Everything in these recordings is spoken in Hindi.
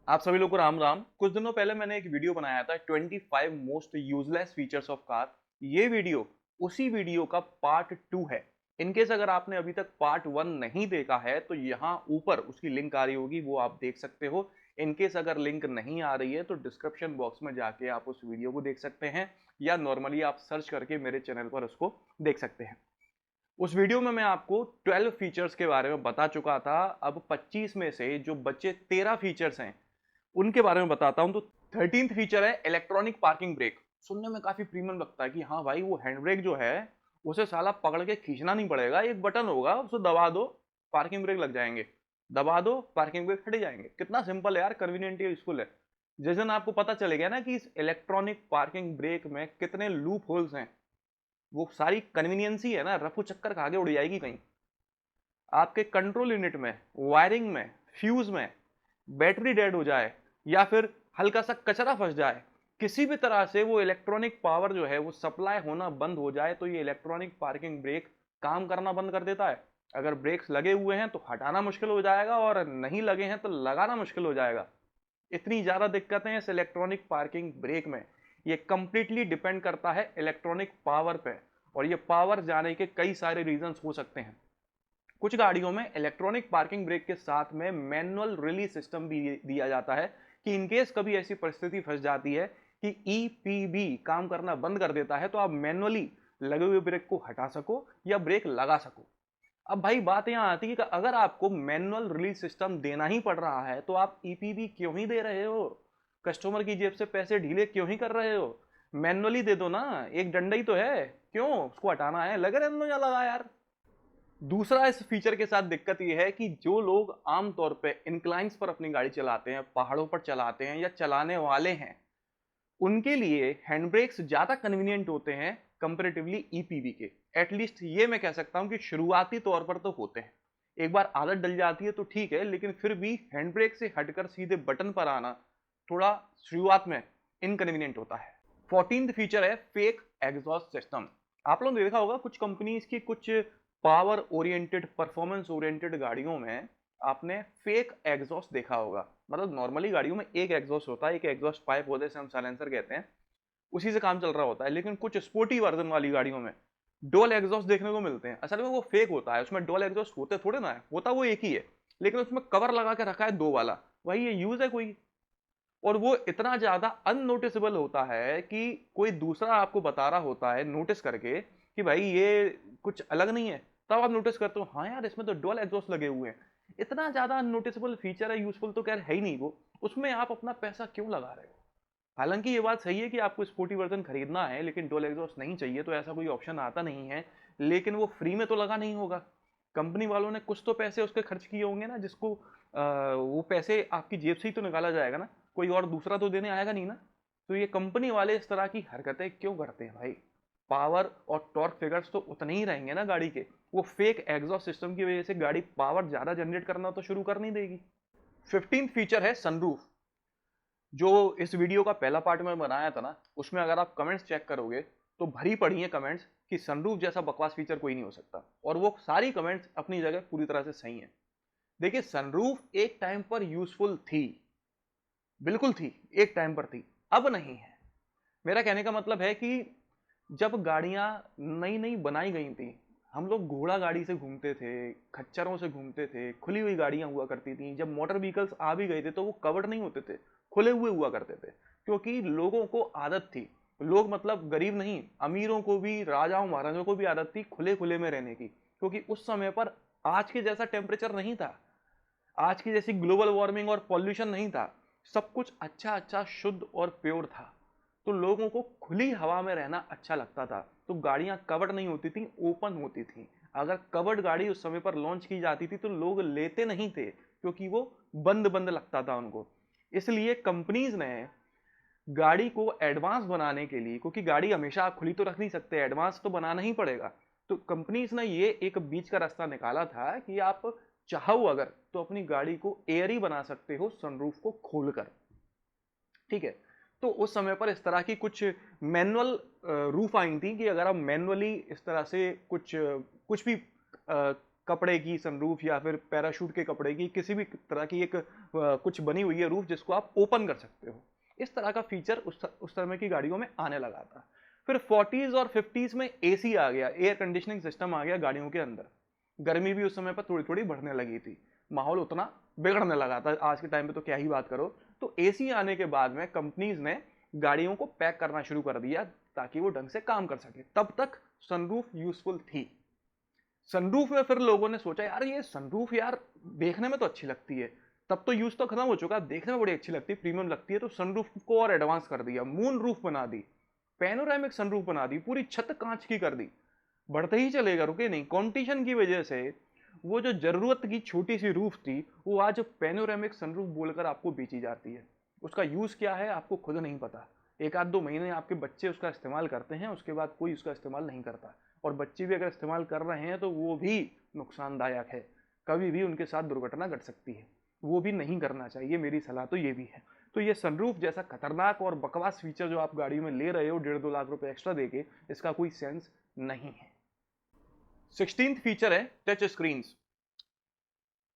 आप सभी लोग को राम राम। कुछ दिनों पहले मैंने एक वीडियो बनाया था 25 most useless features of car. ये वीडियो उसी वीडियो का पार्ट 2 है। इनकेस अगर आपने अभी तक पार्ट 1 नहीं देखा है तो यहाँ ऊपर उसकी लिंक आ रही होगी, वो आप देख सकते हो। इनकेस अगर लिंक नहीं आ रही है तो डिस्क्रिप्शन बॉक्स में जाके आप उस वीडियो को देख सकते हैं, या नॉर्मली आप सर्च करके मेरे चैनल पर उसको देख सकते हैं। उस वीडियो में मैं आपको 12 फीचर्स के बारे में बता चुका था। अब 25 में से जो बचे 13 फीचर्स हैं उनके बारे में बताता हूं। तो 13th फीचर है इलेक्ट्रॉनिक पार्किंग ब्रेक। सुनने में काफी प्रीमियम लगता है कि हाँ भाई, वो हैंड ब्रेक जो है उसे साला पकड़ के खींचना नहीं पड़ेगा, एक बटन होगा, उसे दबा दो, पार्किंग ब्रेक लग जाएंगे। दबा दो, पार्किंग ब्रेक हट जाएंगे। कितना सिंपल है यार, कन्वीनियंट यूजफुल है। जिस दिन आपको पता चलेगा ना कि इस इलेक्ट्रॉनिक पार्किंग ब्रेक में कितने लूप होल्स हैं, वो सारी कन्वीनियंस ही है ना, रफू चक्कर खा के उड़ जाएगी कहीं। आपके कंट्रोल यूनिट में, वायरिंग में, फ्यूज में बैटरी डेड हो जाए या फिर हल्का सा कचरा फंस जाए, किसी भी तरह से वो इलेक्ट्रॉनिक पावर जो है वो सप्लाई होना बंद हो जाए, तो ये इलेक्ट्रॉनिक पार्किंग ब्रेक काम करना बंद कर देता है। अगर ब्रेक्स लगे हुए हैं तो हटाना मुश्किल हो जाएगा, और नहीं लगे हैं तो लगाना मुश्किल हो जाएगा। इतनी ज्यादा दिक्कतें हैं इस इलेक्ट्रॉनिक पार्किंग ब्रेक में। ये कंप्लीटली डिपेंड करता है इलेक्ट्रॉनिक पावर पे, और ये पावर जाने के कई सारे रीजंस हो सकते हैं। कुछ गाड़ियों में इलेक्ट्रॉनिक पार्किंग ब्रेक के साथ में मैनुअल रिलीज सिस्टम भी दिया जाता है कि इनकेस कभी ऐसी परिस्थिति फंस जाती है कि ईपीबी काम करना बंद कर देता है, तो आप मैनुअली लगे हुए ब्रेक को हटा सको या ब्रेक लगा सको। अब भाई बात यहां आती है कि अगर आपको मैनुअल रिलीज सिस्टम देना ही पड़ रहा है तो आप ईपीबी क्यों ही दे रहे हो? कस्टमर की जेब से पैसे ढीले क्यों ही कर रहे हो? मैनुअली दे दो ना, एक डंडा ही तो है, क्यों उसको हटाना है? लगे रहने दो या लगा यार। दूसरा इस फीचर के साथ दिक्कत यह है कि जो लोग आमतौर पे इंक्लाइंस पर अपनी गाड़ी चलाते हैं, पहाड़ों पर चलाते हैं या चलाने वाले हैं, उनके लिए हैंड ब्रेक्स ज्यादा कन्वीनियंट होते हैं कंपेरेटिवली ईपीवी के। एटलीस्ट ये मैं कह सकता हूं कि शुरुआती तौर पर तो होते हैं। एक बार आदत डल जाती है तो ठीक है, लेकिन फिर भी हैंड ब्रेक से हटकर सीधे बटन पर आना थोड़ा शुरुआत में इनकन्वीनियंट होता है। 14th फीचर है फेक एग्जॉस्ट सिस्टम। आप लोगों ने देखा होगा कुछ कंपनीज की कुछ पावर ओरिएंटेड, परफॉर्मेंस ओरिएंटेड गाड़ियों में आपने फेक एग्जॉस्ट देखा होगा। मतलब नॉर्मली गाड़ियों में एक एग्जॉस्ट होता है, एक एग्जॉस्ट पाइप होता है, जिसे हम साइलेंसर कहते हैं, उसी से काम चल रहा होता है। लेकिन कुछ स्पोर्टी वर्जन वाली गाड़ियों में डोल एग्जॉस्ट देखने को मिलते हैं। असल में वो फेक होता है, उसमें डोल एग्जॉस्ट होते थोड़े ना है, होता वो एक ही है, लेकिन उसमें कवर लगा के रखा है दो वाला। वही ये यूज है कोई। और वो इतना ज्यादा अननोटिसेबल होता है कि कोई दूसरा आपको बता रहा होता है नोटिस करके कि भाई ये कुछ अलग नहीं है, तब आप नोटिस करते हो हाँ यार इसमें तो डुअल एग्जॉस्ट लगे हुए हैं। इतना ज्यादा अननोटिसेबल फीचर है, यूजफुल तो खैर है ही नहीं वो, उसमें आप अपना पैसा क्यों लगा रहे हो? हालांकि ये बात सही है कि आपको स्पोर्टी वर्जन खरीदना है लेकिन डुअल एग्जॉस्ट नहीं चाहिए, तो ऐसा कोई ऑप्शन आता नहीं है। लेकिन वो फ्री में तो लगा नहीं होगा, कंपनी वालों ने कुछ तो पैसे उसके खर्च किए होंगे ना, जिसको वो पैसे आपकी जेब से ही तो निकाला जाएगा ना, कोई और दूसरा तो देने आएगा नहीं ना। तो ये कंपनी वाले इस तरह की हरकतें क्यों करते हैं भाई? पावर और टॉर्क फिगर्स तो उतने ही रहेंगे ना गाड़ी के, वो फेक एग्जॉस्ट सिस्टम की वजह से गाड़ी पावर ज्यादा जनरेट करना तो शुरू कर नहीं देगी। 15th फीचर है सनरूफ। जो इस वीडियो का पहला पार्ट में बनाया था ना, उसमें अगर आप कमेंट्स चेक करोगे तो भरी पड़ी है कमेंट्स कि सनरूफ जैसा बकवास फीचर कोई नहीं हो सकता, और वो सारी कमेंट्स अपनी जगह पूरी तरह से सही हैं। देखिए, सनरूफ एक टाइम पर यूजफुल थी, बिल्कुल थी, एक टाइम पर थी, अब नहीं है। मेरा कहने का मतलब है कि जब गाड़ियां नई नई बनाई गई थी, हम लोग घोड़ा गाड़ी से घूमते थे, खच्चरों से घूमते थे, खुली हुई गाड़ियां हुआ करती थी। जब मोटर व्हीकल्स आ भी गए थे तो वो कवर्ड नहीं होते थे, खुले हुए हुआ करते थे, क्योंकि लोगों को आदत थी। लोग मतलब गरीब नहीं, अमीरों को भी, राजाओं महाराजाओं को भी आदत थी खुले खुले में रहने की, क्योंकि उस समय पर आज के जैसा टेम्परेचर नहीं था, आज की जैसी ग्लोबल वार्मिंग और पॉल्यूशन नहीं था। सब कुछ अच्छा अच्छा, शुद्ध और प्योर था। तो लोगों को खुली हवा में रहना अच्छा लगता था, तो गाड़ियां कवर्ड नहीं होती थी, ओपन होती थी। अगर कवर्ड गाड़ी उस समय पर लॉन्च की जाती थी तो लोग लेते नहीं थे, क्योंकि वो बंद बंद लगता था उनको। इसलिए कंपनीज ने गाड़ी को एडवांस बनाने के लिए, क्योंकि गाड़ी हमेशा आप खुली तो रख नहीं सकते, एडवांस तो बनाना ही पड़ेगा, तो कंपनीज ने ये एक बीच का रास्ता निकाला था कि आप चाहो अगर तो अपनी गाड़ी को एयर ही बना सकते हो सनरूफ को खोलकर। ठीक है, तो उस समय पर इस तरह की कुछ मैनुअल रूफ आई थी कि अगर आप मैनुअली इस तरह से कुछ कुछ भी कपड़े की सनरूफ या फिर पैराशूट के कपड़े की किसी भी तरह की एक कुछ बनी हुई है रूफ जिसको आप ओपन कर सकते हो। इस तरह का फीचर उस समय की गाड़ियों में आने लगा था। फिर 40s और 50s में एसी आ गया, एयर कंडीशनिंग सिस्टम आ गया गाड़ियों के अंदर। गर्मी भी उस समय पर थोड़ी थोड़ी बढ़ने लगी थी, माहौल उतना बिगड़ने लगा था, आज के टाइम पे तो क्या ही बात करो। तो एसी आने के बाद में कंपनीज ने गाड़ियों को पैक करना शुरू कर दिया ताकि वो ढंग से काम कर सके। तब तक सनरूफ यूजफुल थी। सनरूफ में फिर लोगों ने सोचा यार ये सनरूफ यार देखने में तो अच्छी लगती है, तब तो यूज तो खत्म हो चुका, देखने में बड़ी अच्छी लगती है, प्रीमियम लगती है, तो सनरूफ को और एडवांस कर दिया, मून रूफ बना दी, पैनोरामिक सनरूफ बना दी, पूरी छत कांच की कर दी। बढ़ते ही चलेगा, रुके नहीं। कंपटीशन की वजह से वो जो जरूरत की छोटी सी रूफ थी वो आज पैनोरामिक सनरूफ बोलकर आपको बेची जाती है। उसका यूज क्या है आपको खुद नहीं पता। एक आध दो महीने आपके बच्चे उसका इस्तेमाल करते हैं, उसके बाद कोई उसका इस्तेमाल नहीं करता। और बच्चे भी अगर इस्तेमाल कर रहे हैं तो वो भी नुकसानदायक है, कभी भी उनके साथ दुर्घटना घट सकती है, वो भी नहीं करना चाहिए। मेरी सलाह तो ये भी है। तो ये सनरूफ जैसा खतरनाक और बकवास फीचर जो आप गाड़ी में ले रहे हो 1.5-2 लाख रुपए एक्स्ट्रा देके, इसका कोई सेंस नहीं है। 16th फीचर है टच स्क्रीन।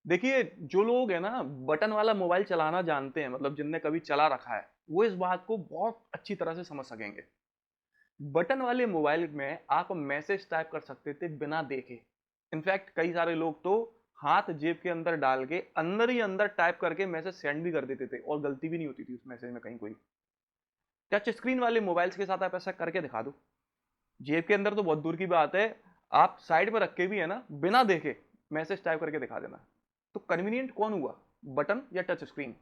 देखिए जो लोग है ना बटन वाला मोबाइल चलाना जानते हैं, मतलब जिनने कभी चला रखा है, वो इस बात को बहुत अच्छी तरह से समझ सकेंगे। बटन वाले मोबाइल में आप मैसेज टाइप कर सकते थे बिना देखे। इनफैक्ट कई सारे लोग तो हाथ जेब के अंदर डाल के अंदर ही अंदर टाइप करके मैसेज सेंड भी कर देते थे और गलती भी नहीं होती थी उस मैसेज में कहीं कोई। टच स्क्रीन वाले मोबाइल्स के साथ आप ऐसा करके दिखा दो, जेब के अंदर तो बहुत दूर की बात है, आप साइड पर रख के भी है ना बिना देखे मैसेज टाइप करके दिखा देना। तो कन्वीनियंट कौन हुआ, बटन या टच स्क्रीन?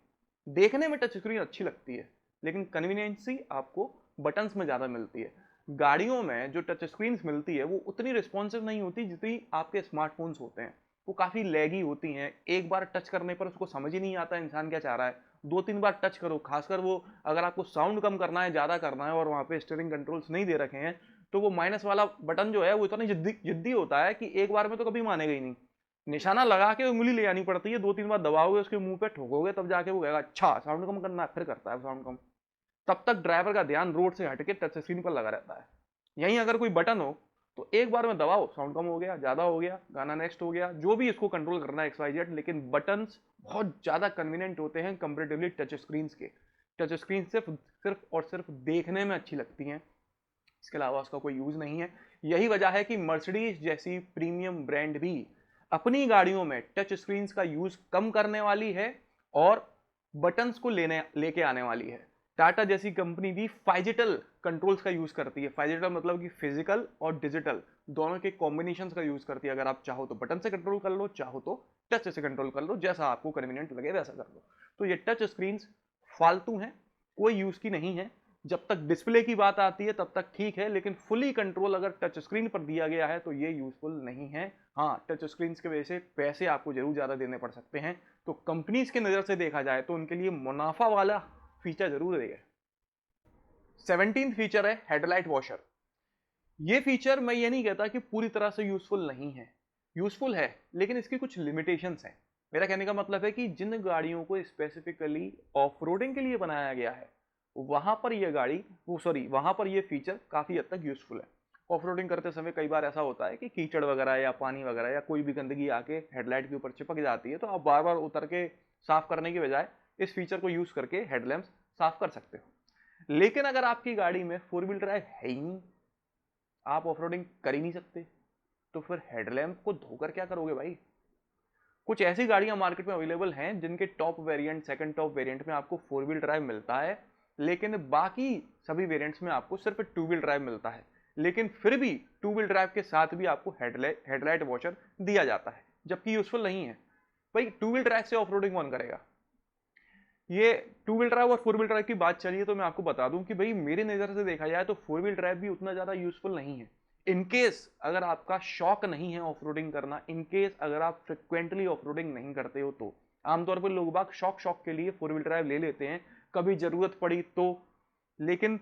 देखने में टच स्क्रीन अच्छी लगती है लेकिन कन्वीनियंसी आपको बटन्स में ज्यादा मिलती है। गाड़ियों में जो टच स्क्रीन मिलती है वो उतनी रिस्पॉन्सिव नहीं होती जितनी आपके स्मार्टफोन्स होते हैं। वो काफी लैगी होती हैं, एक बार टच करने पर उसको समझ ही नहीं आता इंसान क्या चाह रहा है। 2-3 बार टच करो, खासकर वो अगर आपको साउंड कम करना है, ज्यादा करना है और वहां पे स्टीयरिंग कंट्रोल्स नहीं दे रखे हैं, तो वो माइनस वाला बटन जो है वो इतना जिद्दी होता है कि एक बार में तो कभी मानेगा ही नहीं। निशाना लगा के उंगली ले जानी पड़ती है, 2-3 बार दबाओगे उसके मुंह पे ठोकोगे तब जाके वो कहेगा अच्छा साउंड कम करना है, फिर करता है साउंड कम। तब तक ड्राइवर का ध्यान रोड से हटके टच स्क्रीन पर लगा रहता है। यहीं अगर कोई बटन हो तो एक बार में दबाओ, साउंड कम हो गया, ज्यादा हो गया, गाना नेक्स्ट हो गया, जो भी इसको कंट्रोल करना है XYZ। लेकिन बटन्स बहुत ज्यादा कन्वीनियंट होते हैं कंपेरेटिवली टच स्क्रीन के। टच स्क्रीन सिर्फ सिर्फ और सिर्फ देखने में अच्छी लगती हैं, इसके अलावा उसका कोई यूज नहीं है। यही वजह है कि मर्सिडीज जैसी प्रीमियम ब्रांड भी अपनी गाड़ियों में टच स्क्रीन का यूज कम करने वाली है और बटन्स को लेके आने वाली है। टाटा जैसी कंपनी भी फाइजिटल कंट्रोल्स का यूज करती है। फाइजिटल मतलब कि फिजिकल और डिजिटल दोनों के कॉम्बिनेशन का यूज करती है। अगर आप चाहो तो बटन से कंट्रोल कर लो, चाहो तो टच से कंट्रोल कर लो, जैसा आपको कन्वीनियंट लगे वैसा कर लो। तो ये टच स्क्रीन फालतू हैं, कोई यूज की नहीं है। जब तक डिस्प्ले की बात आती है तब तक ठीक है, लेकिन फुली कंट्रोल अगर टच स्क्रीन पर दिया गया है तो ये यूजफुल नहीं है। हाँ, टच स्क्रीन की वजह से पैसे आपको जरूर ज्यादा देने पड़ सकते हैं, तो कंपनीज की नजर से देखा जाए तो उनके लिए मुनाफा वाला फीचर जरूर है। 17th फीचर है हेडलाइट वॉशर। ये फीचर मैं ये नहीं कहता कि पूरी तरह से यूजफुल नहीं है, यूजफुल है, लेकिन इसकी कुछ लिमिटेशंस हैं। मेरा कहने का मतलब है कि जिन गाड़ियों को स्पेसिफिकली ऑफ रोडिंग के लिए बनाया गया है वहां पर यह गाड़ी वहां पर यह फीचर काफी हद तक यूजफुल है। ऑफ रोडिंग करते समय कई बार ऐसा होता है कि कीचड़ वगैरह या पानी वगैरह या कोई भी गंदगी आके हेडलाइट के ऊपर चिपक जाती है, तो आप बार बार उतर के साफ करने की बजाय इस फीचर को यूज करके हेडलैम्प्स साफ कर सकते हो। लेकिन अगर आपकी गाड़ी में 4 व्हील ड्राइव है ही नहीं, आप ऑफ रोडिंग कर ही नहीं सकते, तो फिर हेडलैम्प को धोकर क्या करोगे भाई? कुछ ऐसी गाड़ियां मार्केट में अवेलेबल हैं जिनके top variant, second top variant में आपको 4 व्हील ड्राइव मिलता है, लेकिन बाकी सभी वेरिएंट्स में आपको सिर्फ 2 व्हील ड्राइव मिलता है। लेकिन फिर भी 2 व्हील ड्राइव के साथ भी आपको हेडलाइट वॉशर दिया जाता है, जबकि यूजफुल नहीं है। भाई 2 व्हील ड्राइव से ऑफ रोडिंग कौन करेगा? ये 2 व्हील ड्राइव और 4 व्हील ड्राइव की बात चलिए तो मैं आपको बता दूं कि भाई मेरी नजर से देखा जाए तो 4 व्हील ड्राइव भी उतना ज्यादा यूजफुल नहीं है। इनकेस अगर आपका शौक नहीं है ऑफ रोडिंग करना, इनकेस अगर आप फ्रिक्वेंटली ऑफ रोडिंग नहीं करते हो, तो आमतौर पर लोग बाग शौक के लिए 4 व्हील ड्राइव ले लेते हैं, कभी जरूरत पड़ी तो। लेकिन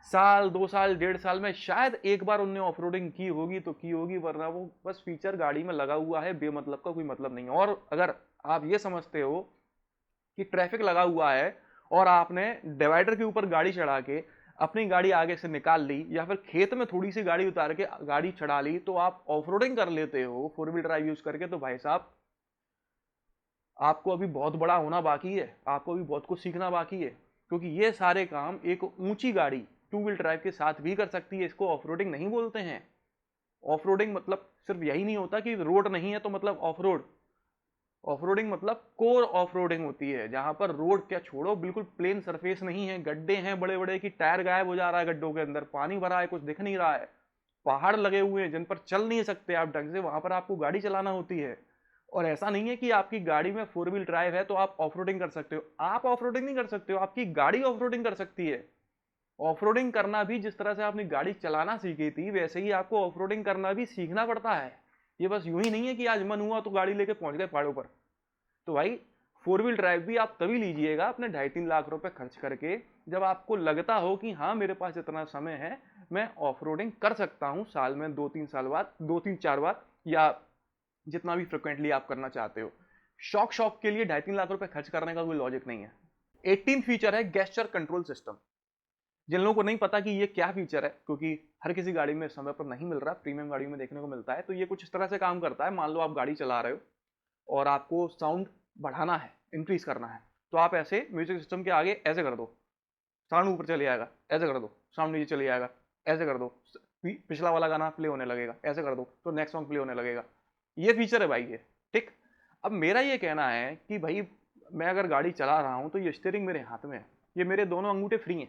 साल 2 साल 1.5 साल में शायद एक बार उनने ऑफ रोडिंग की होगी तो की होगी, वरना वो बस फीचर गाड़ी में लगा हुआ है, बेमतलब का कोई मतलब नहीं है। और अगर आप ये समझते हो कि ट्रैफिक लगा हुआ है और आपने डिवाइडर के ऊपर गाड़ी चढ़ा के अपनी गाड़ी आगे से निकाल ली या फिर खेत में थोड़ी सी गाड़ी उतार के गाड़ी चढ़ा ली तो आप ऑफ रोडिंग कर लेते हो 4 व्हील ड्राइव यूज करके, तो भाई साहब आपको अभी बहुत बड़ा होना बाकी है, आपको अभी बहुत कुछ सीखना बाकी है, क्योंकि ये सारे काम एक ऊंची गाड़ी 2 व्हील ड्राइव के साथ भी कर सकती है। इसको ऑफ रोडिंग नहीं बोलते हैं। ऑफ रोडिंग मतलब सिर्फ यही नहीं होता कि रोड नहीं है तो मतलब ऑफ रोड। ऑफ रोडिंग मतलब कोर ऑफ रोडिंग होती है, जहां पर रोड क्या छोड़ो, बिल्कुल प्लेन सरफेस नहीं है, गड्ढे हैं बड़े बड़े कि टायर गायब हो जा रहा है, गड्ढों के अंदर पानी भरा है, कुछ दिख नहीं रहा है, पहाड़ लगे हुए हैं जिन पर चल नहीं सकते आप ढंग से, वहां पर आपको गाड़ी चलाना होती है। और ऐसा नहीं है कि आपकी गाड़ी में 4 व्हील ड्राइव है तो आप ऑफ रोडिंग कर सकते हो। आप ऑफ रोडिंग नहीं कर सकते हो, आपकी गाड़ी ऑफ रोडिंग कर सकती है। ऑफ रोडिंग करना भी जिस तरह से आपने गाड़ी चलाना सीखी थी वैसे ही आपको ऑफ रोडिंग करना भी सीखना पड़ता है। ये बस यूं ही नहीं है कि आज मन हुआ तो गाड़ी लेके पहुंच गए पहाड़ों पर। तो भाई 4 व्हील ड्राइव भी आप तभी लीजिएगा अपने 2.5-3 लाख रुपए खर्च करके जब आपको लगता हो कि हाँ मेरे पास इतना समय है, मैं ऑफ रोडिंग कर सकता हूँ साल में 2-3 साल बाद, 2-3-4 बार, या जितना भी फ्रिक्वेंटली आप करना चाहते हो। शौक शौक के लिए 2.5-3 लाख रुपए खर्च करने का कोई लॉजिक नहीं है। 18 फीचर है गेस्चर कंट्रोल सिस्टम। जिन लोगों को नहीं पता कि ये क्या फीचर है, क्योंकि हर किसी गाड़ी में समय पर नहीं मिल रहा, प्रीमियम गाड़ी में देखने को मिलता है, तो ये कुछ इस तरह से काम करता है। मान लो आप गाड़ी चला रहे हो और आपको साउंड बढ़ाना है, इंक्रीज करना है, तो आप ऐसे म्यूजिक सिस्टम के आगे ऐसे कर दो, साउंड ऊपर चले जाएगा, ऐसे कर दो साउंड नीचे चले जाएगा, ऐसे कर दो पिछला वाला गाना प्ले होने लगेगा, ऐसे कर दो तो नेक्स्ट सॉन्ग प्ले होने लगेगा। ये फीचर है भाई ये, ठीक। अब मेरा ये कहना है कि भाई मैं अगर गाड़ी चला रहा हूं तो ये स्टीयरिंग मेरे हाथ में है, ये मेरे दोनों अंगूठे फ्री हैं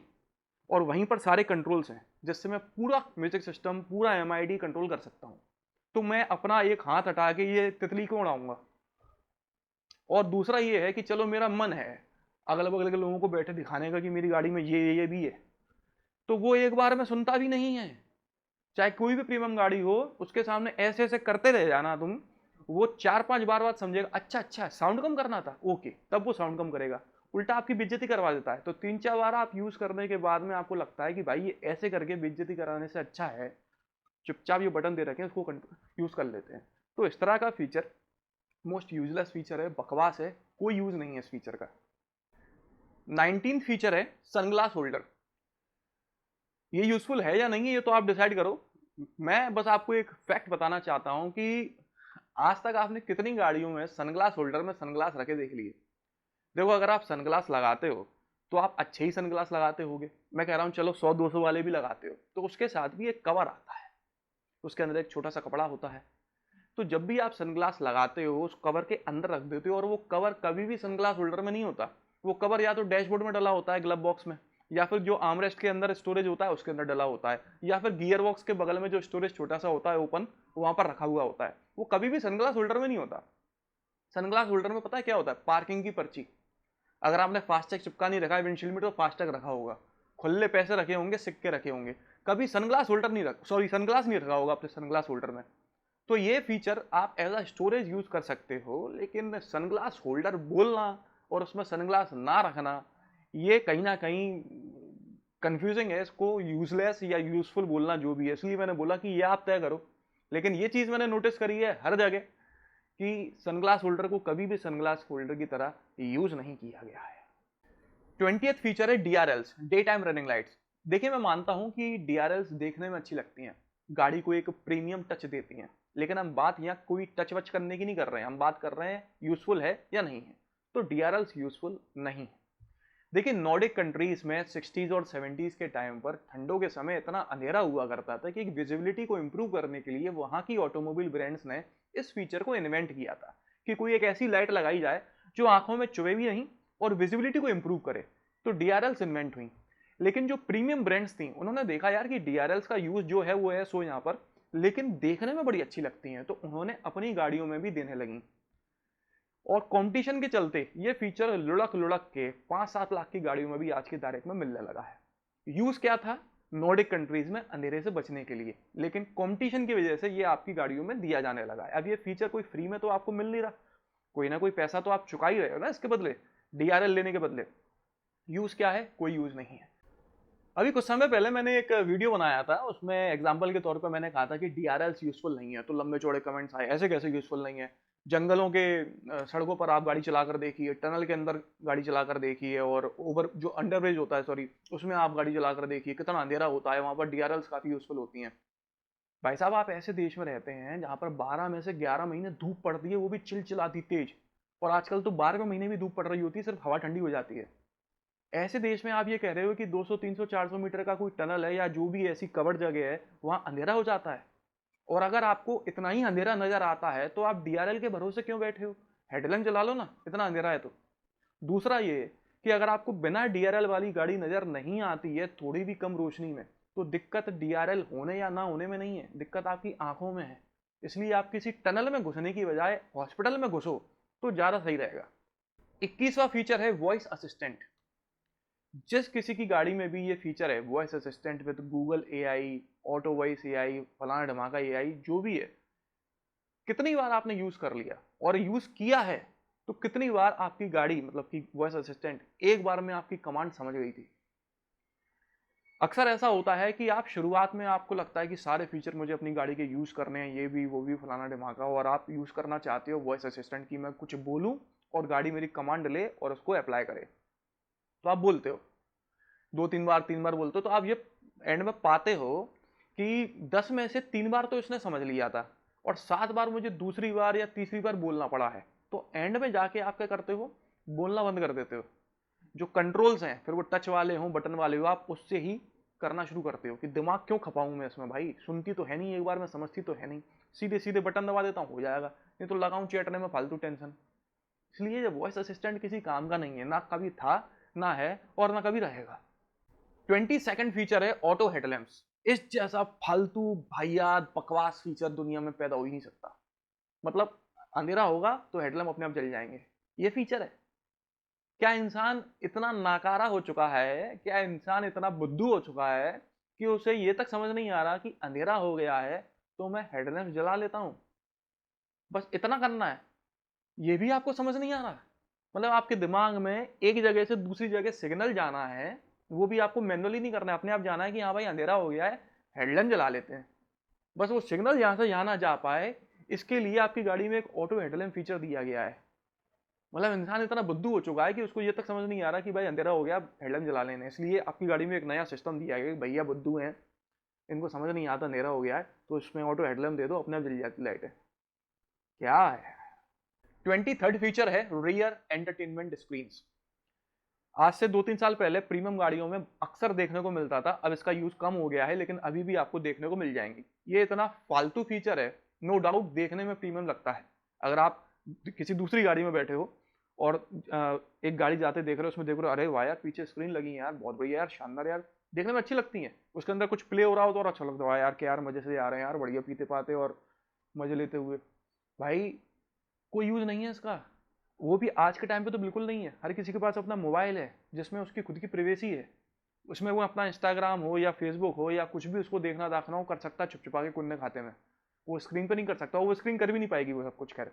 और वहीं पर सारे कंट्रोल्स हैं जिससे मैं पूरा म्यूजिक सिस्टम, पूरा एमआईडी कंट्रोल कर सकता हूं। तो मैं अपना एक हाथ हटा के ये तितली क्यों उड़ाऊंगा। और दूसरा ये है कि चलो मेरा मन है अगल बगल के लोगों को बैठे दिखाने का कि मेरी गाड़ी में ये भी है, तो वो एक बार में सुनता भी नहीं है। चाहे कोई भी प्रीमियम गाड़ी हो, उसके सामने ऐसे ऐसे करते रह जाना तुम, वो 4-5 बार बाद समझेगा अच्छा अच्छा साउंड कम करना था, ओके, तब वो साउंड कम करेगा। उल्टा आपकी बेइज्जती करवा देता है। तो 3-4 बार आप यूज करने के बाद में आपको लगता है कि भाई ये ऐसे करके बेइज्जती कराने से अच्छा है चुपचाप ये बटन दे रखे हैं उसको यूज कर लेते हैं। तो इस तरह का फीचर मोस्ट यूजलेस फीचर है, बकवास है, कोई यूज नहीं है इस फीचर का। 19 फीचर है सनग्लास होल्डर। ये यूजफुल है या नहीं है ये तो आप डिसाइड करो। मैं बस आपको एक फैक्ट बताना चाहता हूं कि आज तक आपने कितनी गाड़ियों में सनग्लास होल्डर में सनग्लास रखे देख लिए। देखो अगर आप सनग्लास लगाते हो तो आप अच्छे ही सनग्लास लगाते होगे, मैं कह रहा हूं चलो 100-200 वाले भी लगाते हो, तो उसके साथ भी एक कवर आता है, उसके अंदर एक छोटा सा कपड़ा होता है। तो जब भी आप सनग्लास लगाते हो उस कवर के अंदर रख देते हो, और वो कवर कभी भी सनग्लास होल्डर में नहीं होता। वो कवर या तो डैशबोर्ड में डला होता है ग्लब बॉक्स में, या फिर जो आर्मरेस्ट के अंदर स्टोरेज होता है उसके अंदर डला होता है, या फिर गियर बॉक्स के बगल में जो स्टोरेज छोटा सा होता है ओपन, वहां पर रखा हुआ होता है। वो कभी भी सनग्लास होल्डर में नहीं होता। सनग्लास होल्डर में पता है क्या होता है, पार्किंग की पर्ची। अगर आपने फास्टैग चिपका नहीं रखा है विंडशील्ड में तो फास्टैग रखा होगा, खुले पैसे रखे होंगे, सिक्के रखे होंगे, कभी सनग्लास होल्डर नहीं रखा, सॉरी सनग्लास नहीं रखा होगा आपने सनग्लास होल्डर में। तो ये फीचर आप एज अ स्टोरेज यूज कर सकते हो, लेकिन सनग्लास होल्डर बोलना और उसमें सनग्लास ना रखना ये कहीं ना कहीं कंफ्यूजिंग है। इसको यूजलेस या यूजफुल बोलना जो भी है, इसलिए मैंने बोला कि ये आप तय करो। लेकिन ये चीज मैंने नोटिस करी है हर जगह कि सनग्लास होल्डर को कभी भी सनग्लास होल्डर की तरह यूज नहीं किया गया है। 20th फीचर है DRLs, day time running lights. देखिए मैं मानता हूं कि डीआरएल्स देखने में अच्छी लगती हैं, गाड़ी को एक प्रीमियम टच देती हैं, लेकिन हम बात यहाँ कोई टच वच करने की नहीं कर रहे हैं, हम बात कर रहे हैं यूजफुल है या नहीं है। तो डीआरएल्स यूजफुल नहीं है। देखिए नॉर्डिक कंट्रीज में 60s और 70s के टाइम पर ठंडों के समय इतना अंधेरा हुआ करता था कि विजिबिलिटी को इंप्रूव करने के लिए वहां की ऑटोमोबाइल ब्रांड्स ने इस फीचर को इन्वेंट किया था कि कोई एक ऐसी लाइट लगाई जाए जो आंखों में चुभे भी नहीं और विजिबिलिटी को इंप्रूव करे। तो डीआरएल्स इन्वेंट हुई। लेकिन जो प्रीमियम ब्रांड्स थी उन्होंने देखा यार कि डीआरएल्स का यूज जो है वो है सो यहाँ पर, लेकिन देखने में बड़ी अच्छी लगती हैं, तो उन्होंने अपनी गाड़ियों में भी देने लगी। और कंपटीशन के चलते ये फीचर लुढ़क लुढ़क के 5-7 लाख की गाड़ियों में भी आज की तारीख में मिलने लगा है। यूज क्या था, नॉर्डिक कंट्रीज में अंधेरे से बचने के लिए, लेकिन कंपटीशन की वजह से ये आपकी गाड़ियों में दिया जाने लगा है। अब ये फीचर कोई फ्री में तो आपको मिल नहीं रहा, कोई ना कोई पैसा तो आप चुका ही रहे हो ना इसके बदले, डीआरएल लेने के बदले। यूज क्या है, कोई यूज नहीं है। अभी कुछ समय पहले मैंने एक वीडियो बनाया था, उसमें एग्जांपल के तौर पे मैंने कहा था कि डीआरएल्स यूजफुल नहीं है, तो लंबे चौड़े कमेंट्स आए ऐसे कैसे यूजफुल नहीं है, जंगलों के सड़कों पर आप गाड़ी चलाकर देखिए, टनल के अंदर गाड़ी चलाकर देखिए, और ओवर जो अंडरब्रिज होता है, सॉरी, उसमें आप गाड़ी चलाकर देखिए, कितना अंधेरा होता है वहां पर। डीआरएल्स काफी यूजफुल होती हैं। भाई साहब, आप ऐसे देश में रहते हैं जहां पर 12 में से 11 महीने धूप पड़ती है, वो भी चिलचिलाती तेज। और आजकल तो 12वें महीने भी धूप पड़ रही होती है, सिर्फ हवा ठंडी हो जाती है। ऐसे देश में आप ये कह रहे हो कि 200 300 400 मीटर का कोई टनल है या जो भी ऐसी कवर्ड जगह है, वहां अंधेरा हो जाता है। और अगर आपको इतना ही अंधेरा नजर आता है तो आप डीआरएल के भरोसे क्यों बैठे हो? हेडलैम्प जला लो ना, इतना अंधेरा है तो। दूसरा ये कि अगर आपको बिना डीआरएल वाली गाड़ी नजर नहीं आती है थोड़ी भी कम रोशनी में, तो दिक्कत डीआरएल होने या ना होने में नहीं है, दिक्कत आपकी आंखों में है। इसलिए आप किसी टनल में घुसने की बजाय हॉस्पिटल में घुसो तो ज्यादा सही रहेगा। 21वां फीचर है वॉइस असिस्टेंट। जिस किसी की गाड़ी में भी ये फीचर है, voice assistant with Google AI, auto voice AI, फलाना ढमाका एआई, जो भी है, कितनी बार आपने यूज कर लिया और यूज किया है, तो कितनी बार आपकी गाड़ी मतलब कि वॉइस असिस्टेंट एक बार में आपकी कमांड समझ गई थी? अक्सर ऐसा होता है कि आप शुरुआत में आपको लगता है कि सारे फीचर मुझे अपनी गाड़ी के यूज करने हैं, ये भी वो भी फलाना ढमाका, और आप यूज करना चाहते हो वॉइस असिस्टेंट की, मैं कुछ बोलूं और गाड़ी मेरी कमांड ले और उसको अप्लाई करे। तो आप बोलते हो, 2 3 बार 3 बार बोलते हो, तो आप ये एंड में पाते हो कि 10 में से 3 बार तो इसने समझ लिया था और 7 बार मुझे दूसरी बार या तीसरी बार बोलना पड़ा है। तो एंड में जाके आप क्या करते हो? बोलना बंद कर देते हो। जो कंट्रोल्स हैं, फिर वो टच वाले हो बटन वाले हो, आप उससे ही करना शुरू करते हो कि दिमाग क्यों खपाऊं मैं इसमें, भाई सुनती तो है नहीं एक बार में, समझती तो है नहीं, सीधे सीधे बटन दबा देता हूं, हो जाएगा, नहीं तो लगाऊं चैटने में फालतू टेंशन। इसलिए जब वॉइस असिस्टेंट किसी काम का नहीं है, ना कभी था, ना है, और ना कभी रहेगा। 22nd फीचर है ऑटो हेडलैम्प्स। इस जैसा फालतू वाहियात बकवास फीचर दुनिया में पैदा हो ही नहीं सकता। मतलब अंधेरा होगा तो हेडलैम्प अपने आप जल जाएंगे, ये फीचर है। क्या इंसान इतना नाकारा हो चुका है, क्या इंसान इतना बुद्धू हो चुका है कि उसे ये तक समझ नहीं आ रहा कि अंधेरा हो गया है तो मैं हेडलैम्प जला लेता हूं? बस इतना करना है, ये भी आपको समझ नहीं आ रहा? मतलब आपके दिमाग में एक जगह से दूसरी जगह सिग्नल जाना है, वो भी आपको मैनुअली नहीं करना है, अपने आप जाना है कि हाँ भाई अंधेरा हो गया है, हेडलैम्प जला लेते हैं। बस वो सिग्नल यहाँ से यहाँ ना जा पाए, इसके लिए आपकी गाड़ी में एक ऑटो हेडलैम्प फीचर दिया गया है। मतलब इंसान इतना बुद्धू हो चुका है कि उसको ये तक समझ नहीं आ रहा कि भाई अंधेरा हो गया, हेडलैम्प जला लेने। इसलिए आपकी गाड़ी में एक नया सिस्टम दिया गया कि भैया बुद्धू हैं, इनको समझ नहीं आता अंधेरा हो गया है, तो इसमें ऑटो हेडलैम्प दे दो, अपने आप जल जाती लाइट है। क्या है? 23rd फीचर है रियर एंटरटेनमेंट स्क्रीन। आज से 2 3 साल पहले प्रीमियम गाड़ियों में अक्सर देखने को मिलता था, अब इसका यूज कम हो गया है, लेकिन अभी भी आपको देखने को मिल जाएंगी। ये इतना फालतू फीचर है, नो डाउट देखने में प्रीमियम लगता है। अगर आप किसी दूसरी गाड़ी में बैठे हो और एक गाड़ी जाते देख रहे हो, उसमें देख रहे हो, अरे वाह यार पीछे स्क्रीन लगी है यार, बहुत बढ़िया यार, शानदार यार, देखने में अच्छी लगती है, उसके अंदर कुछ प्ले हो रहा हो तो और अच्छा लगता है यार, क्या यार मजे से आ रहे हैं यार, बढ़िया पीते पाते और मजे लेते हुए। भाई कोई यूज नहीं है इसका। वो भी आज के टाइम पे तो बिल्कुल नहीं है। हर किसी के पास अपना मोबाइल है जिसमें उसकी खुद की प्राइवेसी है, उसमें वो अपना इंस्टाग्राम हो या फेसबुक हो या कुछ भी उसको देखना दाखना हो कर सकता है, छुप छुपा के कुन्ने खाते में। वो स्क्रीन पे नहीं कर सकता, वो स्क्रीन कर भी नहीं पाएगी वो सब कुछ। खैर,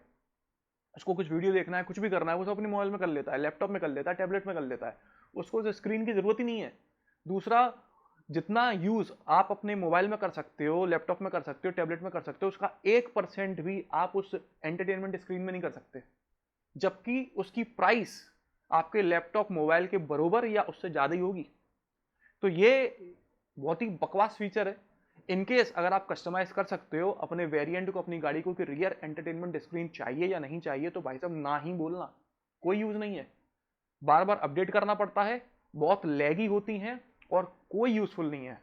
उसको कुछ वीडियो देखना है, कुछ भी करना है, वो सब अपने मोबाइल में कर लेता है, लैपटॉप में कर लेता है, टैबलेट में कर लेता है, उसको उस स्क्रीन की जरूरत ही नहीं है। दूसरा, जितना यूज आप अपने मोबाइल में कर सकते हो, लैपटॉप में कर सकते हो, टैबलेट में कर सकते हो, उसका 1% भी आप उस एंटरटेनमेंट स्क्रीन में नहीं कर सकते। जबकि उसकी प्राइस आपके लैपटॉप मोबाइल के बरोबर या उससे ज्यादा ही होगी। तो ये बहुत ही बकवास फीचर है। इनकेस अगर आप कस्टमाइज कर सकते हो अपने वेरिएंट को, अपनी गाड़ी को, कि रियर एंटरटेनमेंट स्क्रीन चाहिए या नहीं चाहिए, तो भाई साहब ना ही बोलना, कोई यूज नहीं है। बार बार अपडेट करना पड़ता है, बहुत लैगी होती हैं और कोई यूजफुल नहीं है।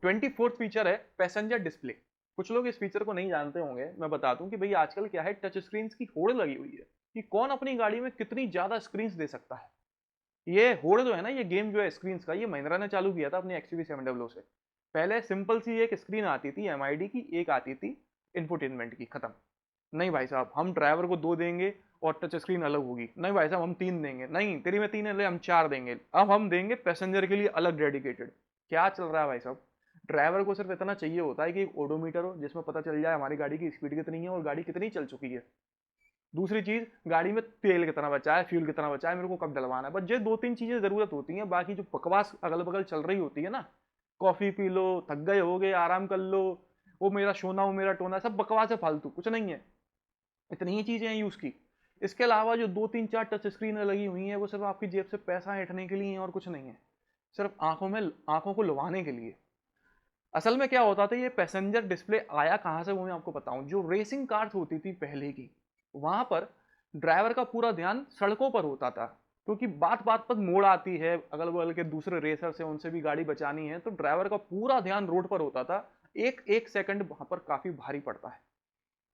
24th फीचर है पैसेंजर डिस्प्ले। कुछ लोग इस फीचर को नहीं जानते होंगे, मैं बता दूं कि भाई आजकल क्या है, टच स्क्रीन की होड़ लगी हुई है कि कौन अपनी गाड़ी में कितनी ज्यादा स्क्रीन दे सकता है। ये होड़ जो है ना, ये गेम जो है स्क्रीन का, ये महिंद्रा ने चालू किया था अपनी XUV700 से। पहले सिंपल सी एक स्क्रीन आती थी MID की, एक आती थी इंफोटेनमेंट की, खत्म। नहीं भाई साहब, हम ड्राइवर को 2 देंगे और टच स्क्रीन अलग होगी। नहीं भाई साहब, हम 3 देंगे। नहीं, तेरी में 3 है, हम 4 देंगे। अब हम देंगे पैसेंजर के लिए अलग डेडिकेटेड। क्या चल रहा है भाई साहब? ड्राइवर को सिर्फ इतना चाहिए होता है कि एक ओडोमीटर हो जिसमें पता चल जाए हमारी गाड़ी की स्पीड कितनी है और गाड़ी कितनी चल चुकी है। दूसरी चीज, गाड़ी में तेल कितना बचा है, फ्यूल कितना बचा है, मेरे को कब डलवाना है, बस ये 2 3 चीजें जरूरत होती हैं। बाकी जो बकवास अगल बगल चल रही होती है ना, कॉफी पी लो, थक गए हो गए, आराम कर लो, वो मेरा सोना, वो मेरा टोना, सब बकवास है, फालतू कुछ नहीं है। इतनी ही चीजें हैं यूज की। इसके अलावा जो 2 3 4 टच स्क्रीन लगी हुई हैं वो सिर्फ आपकी जेब से पैसा हटने के लिए हैं और कुछ नहीं है, सिर्फ आंखों को लुभाने के लिए। असल में क्या होता था, ये पैसेंजर डिस्प्ले आया कहाँ से वो मैं आपको बताऊं। जो रेसिंग कार्स होती थी पहले की, वहां पर ड्राइवर का पूरा ध्यान सड़कों पर होता था, क्योंकि बात बात पर मोड़ आती है, अगल बगल के दूसरे रेसर से उनसे भी गाड़ी बचानी है, तो ड्राइवर का पूरा ध्यान रोड पर होता था। एक एक सेकंड वहां पर काफी भारी पड़ता है।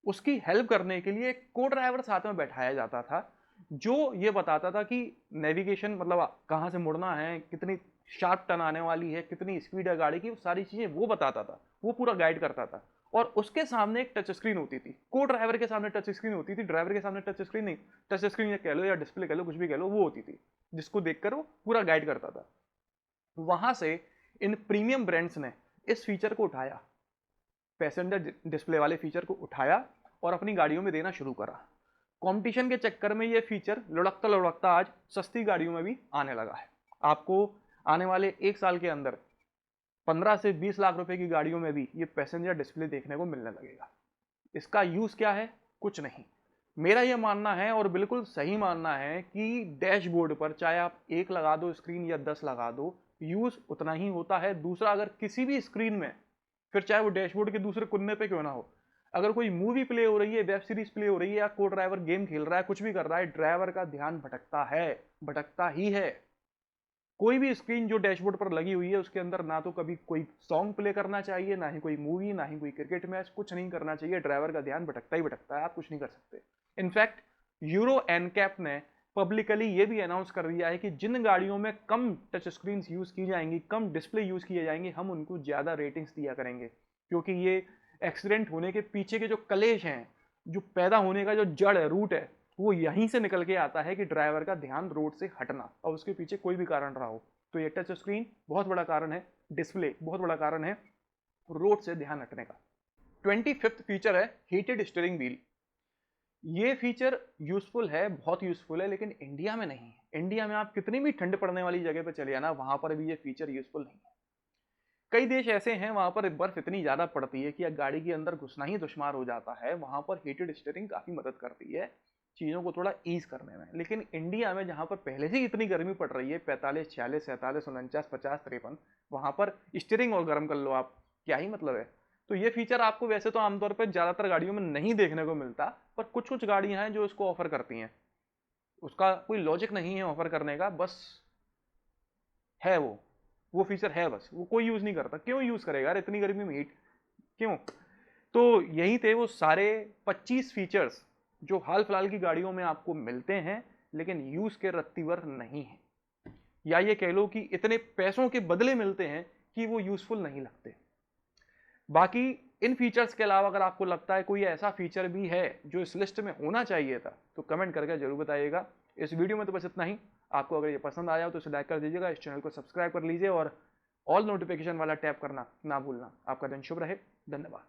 उसकी हेल्प करने के लिए एक को ड्राइवर साथ में बैठाया जाता था, जो ये बताता था कि नेविगेशन मतलब कहाँ से मुड़ना है, कितनी शार्प टर्न आने वाली है, कितनी स्पीड है गाड़ी की, वो सारी चीजें वो बताता था, वो पूरा गाइड करता था। और उसके सामने एक टच स्क्रीन होती थी, को ड्राइवर के सामने टच स्क्रीन होती थी, ड्राइवर के सामने टच स्क्रीन नहीं, टच स्क्रीन कह लो या डिस्प्ले कह लो, कुछ भी कह लो, वो होती थी जिसको देखकर वो पूरा गाइड करता था। वहां से इन प्रीमियम ब्रांड्स ने इस फीचर को उठाया, पैसेंजर डिस्प्ले वाले फीचर को उठाया और अपनी गाड़ियों में देना शुरू करा। कंपटीशन के चक्कर में ये फीचर लुढ़कता लुढ़कता आज सस्ती गाड़ियों में भी आने लगा है। आपको आने वाले 1 साल के अंदर 15 से 20 लाख रुपए की गाड़ियों में भी ये पैसेंजर डिस्प्ले देखने को मिलने लगेगा। इसका यूज क्या है? कुछ नहीं। मेरा यह मानना है और बिल्कुल सही मानना है कि डैशबोर्ड पर चाहे आप एक लगा दो स्क्रीन या 10 लगा दो, यूज उतना ही होता है। दूसरा, अगर किसी भी स्क्रीन में, फिर चाहे वो डैशबोर्ड के दूसरे कोने पे क्यों ना हो, अगर कोई मूवी प्ले हो रही है, वेब सीरीज प्ले हो रही है, या को ड्राइवर गेम खेल रहा है, कुछ भी कर रहा है, ड्राइवर का ध्यान भटकता है, भटकता ही है। कोई भी स्क्रीन जो डैशबोर्ड पर लगी हुई है उसके अंदर ना तो कभी कोई सॉन्ग प्ले करना चाहिए, ना ही कोई मूवी, ना ही कोई क्रिकेट मैच, कुछ नहीं करना चाहिए। ड्राइवर का ध्यान भटकता ही भटकता है, आप कुछ नहीं कर सकते। इनफैक्ट यूरो एनकैप ने पब्लिकली ये भी अनाउंस कर दिया है कि जिन गाड़ियों में कम टच स्क्रीन यूज की जाएंगी, कम डिस्प्ले यूज किए जाएंगे, हम उनको ज्यादा रेटिंग्स दिया करेंगे, क्योंकि ये एक्सीडेंट होने के पीछे के जो कलेश हैं, जो पैदा होने का जो जड़ है, रूट है, वो यहीं से निकल के आता है कि ड्राइवर का ध्यान रोड से हटना, और उसके पीछे कोई भी कारण रहा हो। तो ये टच स्क्रीन बहुत बड़ा कारण है, डिस्प्ले बहुत बड़ा कारण है रोड से ध्यान हटने का। 25th फीचर है हीटेड स्टीयरिंग व्हील। ये फीचर यूजफुल है, बहुत यूजफुल है, लेकिन इंडिया में नहीं है। इंडिया में आप कितनी भी ठंड पड़ने वाली जगह पर चले जाना, वहां पर भी ये फीचर यूजफुल नहीं है। कई देश ऐसे हैं वहां पर बर्फ इतनी ज्यादा पड़ती है कि गाड़ी के अंदर घुसना ही दुश्वार हो जाता है, वहां पर हीटेड स्टीयरिंग काफी मदद करती है चीजों को थोड़ा ईज करने में। लेकिन इंडिया में जहां पर पहले से ही इतनी गर्मी पड़ रही है, 45 46 47 49 50 53, वहां पर स्टीयरिंग और गर्म कर लो आप, क्या ही मतलब है। तो ये फीचर आपको वैसे तो आमतौर पर ज्यादातर गाड़ियों में नहीं देखने को मिलता, पर कुछ कुछ गाड़ियां हैं जो इसको ऑफर करती हैं। उसका कोई लॉजिक नहीं है ऑफर करने का, बस है वो फीचर है, बस वो कोई यूज नहीं करता। क्यों यूज करेगा यार इतनी गर्मी में हीट, क्यों? तो यही थे वो सारे 25 फीचर्स जो हाल फिलहाल की गाड़ियों में आपको मिलते हैं, लेकिन यूज के रत्तीवर नहीं है, या ये कह लो कि इतने पैसों के बदले मिलते हैं कि वो यूजफुल नहीं लगते। बाकी इन फीचर्स के अलावा अगर आपको लगता है कोई ऐसा फीचर भी है जो इस लिस्ट में होना चाहिए था, तो कमेंट करके जरूर बताइएगा। इस वीडियो में तो बस इतना ही। आपको अगर ये पसंद आया हो तो इसे लाइक कर दीजिएगा, इस चैनल को सब्सक्राइब कर लीजिए और ऑल नोटिफिकेशन वाला टैप करना ना भूलना। आपका दिन शुभ रहे। धन्यवाद।